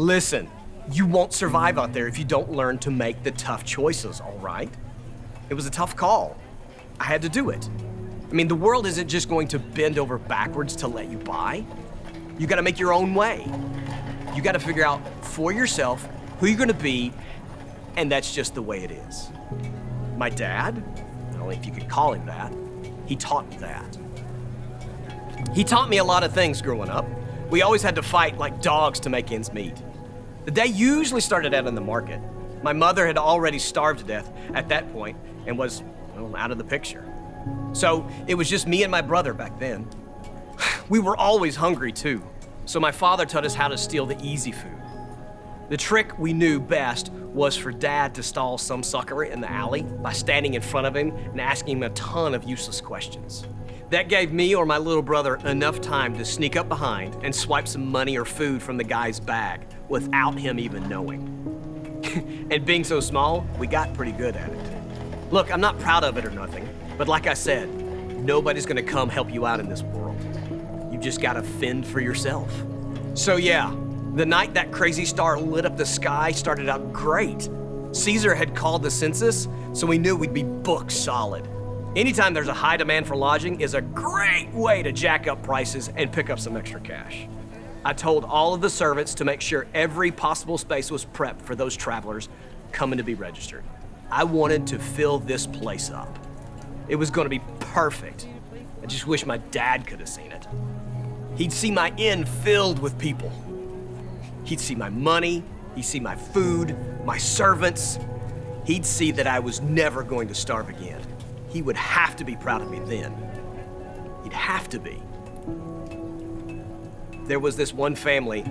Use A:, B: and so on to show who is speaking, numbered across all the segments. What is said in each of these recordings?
A: Listen, you won't survive out there if you don't learn to make the tough choices, all right? It was a tough call. I had to do it. I mean, the world isn't just going to bend over backwards to let you by. You gotta make your own way. You gotta figure out for yourself who you're gonna be, and that's just the way it is. My dad, I don't know if you could call him that, he taught me that. He taught me a lot of things growing up. We always had to fight like dogs to make ends meet. The day usually started out in the market. My mother had already starved to death at that point and was, well, out of the picture. So it was just me and my brother back then. We were always hungry too, so my father taught us how to steal the easy food. The trick we knew best was for Dad to stall some sucker in the alley by standing in front of him and asking him a ton of useless questions. That gave me or my little brother enough time to sneak up behind and swipe some money or food from the guy's bag without him even knowing. And being so small, we got pretty good at it. Look, I'm not proud of it or nothing, but like I said, nobody's gonna come help you out in this world. You just gotta fend for yourself. So yeah, the night that crazy star lit up the sky started out great. Caesar had called the census, so we knew we'd be booked solid. Anytime there's a high demand for lodging is a great way to jack up prices and pick up some extra cash. I told all of the servants to make sure every possible space was prepped for those travelers coming to be registered. I wanted to fill this place up. It was gonna be perfect. I just wish my dad could have seen it. He'd see my inn filled with people. He'd see my money, he'd see my food, my servants. He'd see that I was never going to starve again. He would have to be proud of me then. He'd have to be. There was this one family,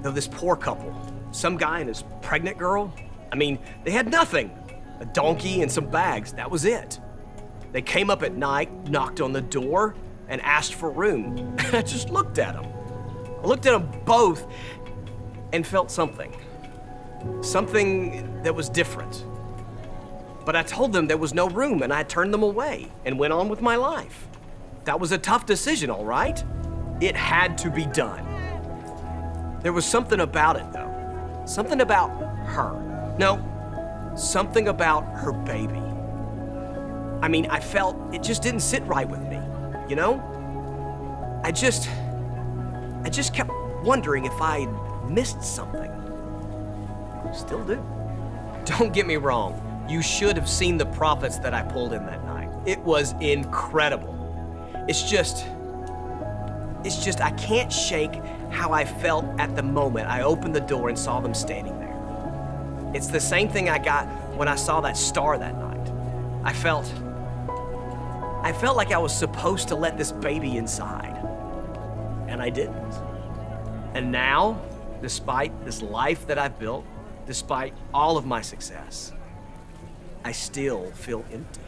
A: this poor couple, some guy and his pregnant girl. I mean, they had nothing. A donkey and some bags, that was it. They came up at night, knocked on the door, and asked for room. I just looked at them. I looked at them both and felt something. Something that was different. But I told them there was no room and I turned them away and went on with my life. That was a tough decision, all right? It had to be done. There was something about it though. Something about her. No, something about her baby. I mean, I felt it just didn't sit right with me, you know? I just kept wondering if I'd missed something. Still do. Don't get me wrong. You should have seen the profits that I pulled in that night. It was incredible. It's just I can't shake how I felt at the moment I opened the door and saw them standing there. It's the same thing I got when I saw that star that night. I felt like I was supposed to let this baby inside, and I didn't. And now, despite this life that I've built, despite all of my success, I still feel empty.